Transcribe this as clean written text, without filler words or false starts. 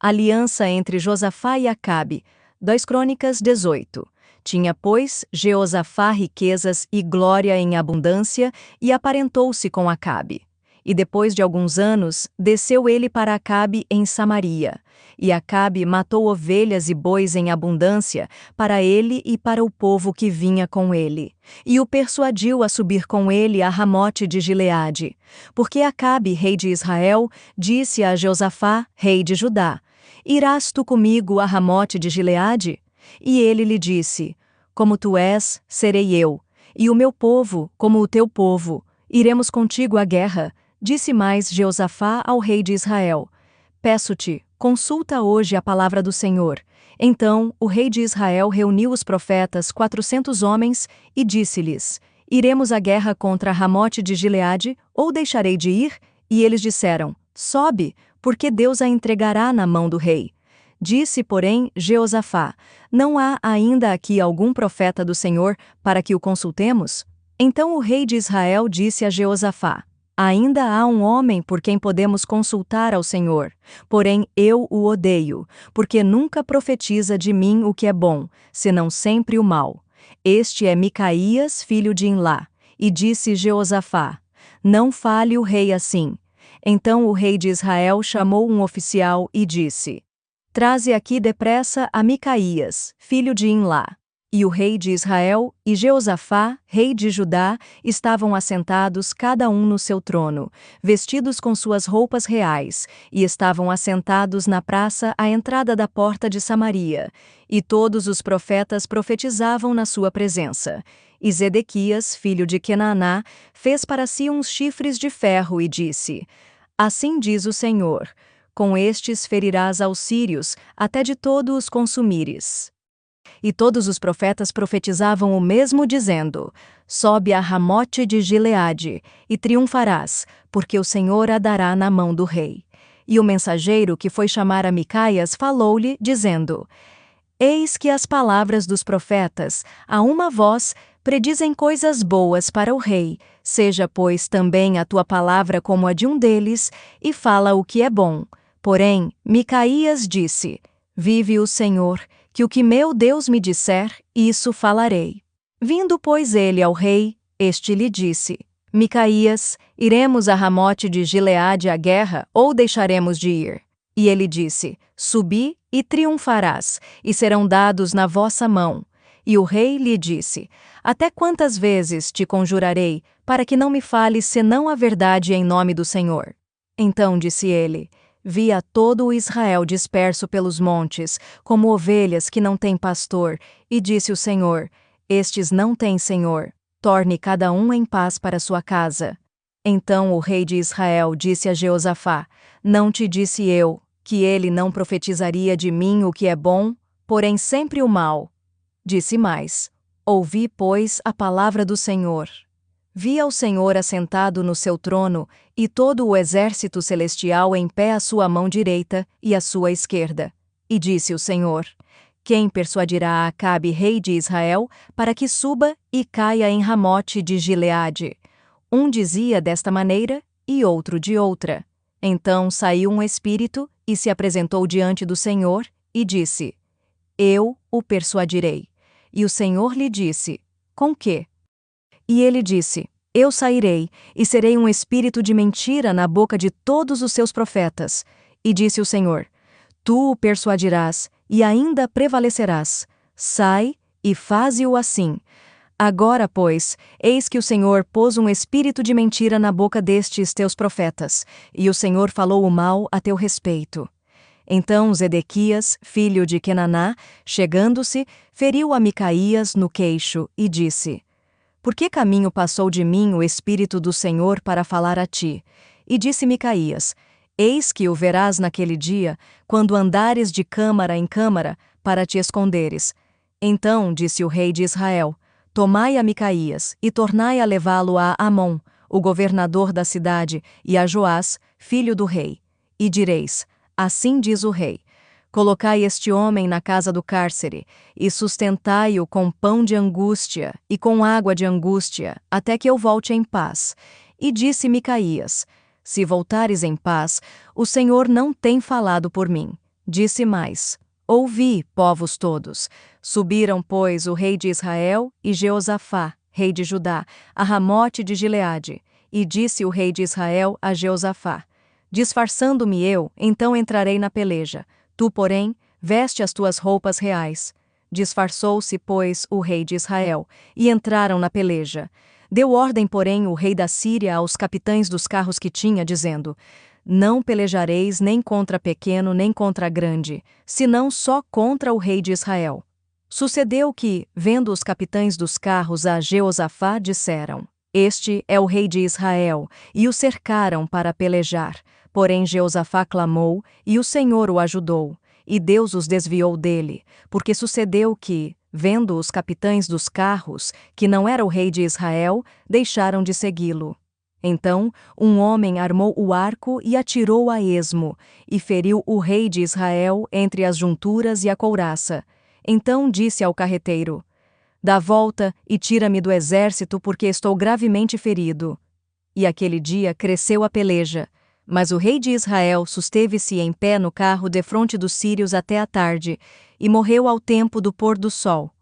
Aliança entre Josafá e Acabe. 2 Crônicas 18. Tinha, pois, Jeosafá riquezas e glória em abundância, e aparentou-se com Acabe. E depois de alguns anos, desceu ele para Acabe em Samaria. E Acabe matou ovelhas e bois em abundância, para ele e para o povo que vinha com ele. E o persuadiu a subir com ele a Ramote de Gileade. Porque Acabe, rei de Israel, disse a Jeosafá, rei de Judá: Irás tu comigo a Ramote de Gileade? E ele lhe disse: Como tu és, serei eu, e o meu povo, como o teu povo. Iremos contigo à guerra. Disse mais Jeosafá ao rei de Israel: Peço-te, consulta hoje a palavra do Senhor. Então o rei de Israel reuniu os profetas 400 homens e disse-lhes: Iremos à guerra contra Ramote de Gileade, ou deixarei de ir? E eles disseram: Sobe, porque Deus a entregará na mão do rei. Disse, porém, Jeosafá: Não há ainda aqui algum profeta do Senhor para que o consultemos? Então o rei de Israel disse a Jeosafá: Ainda há um homem por quem podemos consultar ao Senhor, porém eu o odeio, porque nunca profetiza de mim o que é bom, senão sempre o mal. Este é Micaías, filho de Imlá. E disse Jeosafá: Não fale o rei assim. Então o rei de Israel chamou um oficial e disse: Traze aqui depressa a Micaías, filho de Imlá. E o rei de Israel e Jeosafá, rei de Judá, estavam assentados cada um no seu trono, vestidos com suas roupas reais, e estavam assentados na praça à entrada da porta de Samaria. E todos os profetas profetizavam na sua presença. E Zedequias, filho de Quenaná, fez para si uns chifres de ferro e disse: Assim diz o Senhor: Com estes ferirás aos sírios, até de todo os consumires. E todos os profetas profetizavam o mesmo, dizendo: Sobe a Ramote de Gileade, e triunfarás, porque o Senhor a dará na mão do rei. E o mensageiro que foi chamar a Micaias falou-lhe, dizendo: Eis que as palavras dos profetas, a uma voz, predizem coisas boas para o rei. Seja, pois, também a tua palavra como a de um deles, e fala o que é bom. Porém, Micaias disse: Vive o Senhor, que o que meu Deus me disser, isso falarei. Vindo, pois, ele ao rei, este lhe disse: Micaías, iremos a Ramote de Gileade à guerra, ou deixaremos de ir? E ele disse: Subi e triunfarás, e serão dados na vossa mão. E o rei lhe disse: Até quantas vezes te conjurarei, para que não me fales senão a verdade em nome do Senhor? Então disse ele: Via todo o Israel disperso pelos montes, como ovelhas que não têm pastor, e disse o Senhor: Estes não têm senhor, torne cada um em paz para sua casa. Então o rei de Israel disse a Jeosafá: Não te disse eu, que ele não profetizaria de mim o que é bom, porém sempre o mal? Disse mais: Ouvi, pois, a palavra do Senhor. Vi ao Senhor assentado no seu trono, e todo o exército celestial em pé à sua mão direita e à sua esquerda. E disse o Senhor: Quem persuadirá a Acabe, rei de Israel, para que suba e caia em Ramote de Gileade? Um dizia desta maneira, e outro de outra. Então saiu um espírito, e se apresentou diante do Senhor, e disse: Eu o persuadirei. E o Senhor lhe disse: Com quê? E ele disse: Eu sairei, e serei um espírito de mentira na boca de todos os seus profetas. E disse o Senhor: Tu o persuadirás, e ainda prevalecerás. Sai, e faze-o assim. Agora, pois, eis que o Senhor pôs um espírito de mentira na boca destes teus profetas, e o Senhor falou o mal a teu respeito. Então Zedequias, filho de Quenaná, chegando-se, feriu a Micaías no queixo, e disse: Por que caminho passou de mim o Espírito do Senhor para falar a ti? E disse Micaías: Eis que o verás naquele dia, quando andares de câmara em câmara, para te esconderes. Então disse o rei de Israel: Tomai a Micaías, e tornai a levá-lo a Amon, o governador da cidade, e a Joás, filho do rei. E direis: Assim diz o rei: Colocai este homem na casa do cárcere, e sustentai-o com pão de angústia e com água de angústia, até que eu volte em paz. E disse Micaías: Se voltares em paz, o Senhor não tem falado por mim. Disse mais: Ouvi, povos todos. Subiram, pois, o rei de Israel e Jeosafá, rei de Judá, a Ramote de Gileade. E disse o rei de Israel a Jeosafá: Disfarçando-me eu, então entrarei na peleja. Tu, porém, veste as tuas roupas reais. Disfarçou-se, pois, o rei de Israel, e entraram na peleja. Deu ordem, porém, o rei da Síria aos capitães dos carros que tinha, dizendo: Não pelejareis nem contra pequeno nem contra grande, senão só contra o rei de Israel. Sucedeu que, vendo os capitães dos carros a Jeosafá, disseram: Este é o rei de Israel, e o cercaram para pelejar. Porém Jeosafá clamou, e o Senhor o ajudou, e Deus os desviou dele, porque sucedeu que, vendo os capitães dos carros, que não era o rei de Israel, deixaram de segui-lo. Então, um homem armou o arco e atirou a esmo, e feriu o rei de Israel entre as junturas e a couraça. Então disse ao carreteiro: Dá volta e tira-me do exército, porque estou gravemente ferido. E aquele dia cresceu a peleja. Mas o rei de Israel susteve-se em pé no carro defronte dos sírios até a tarde, e morreu ao tempo do pôr do sol.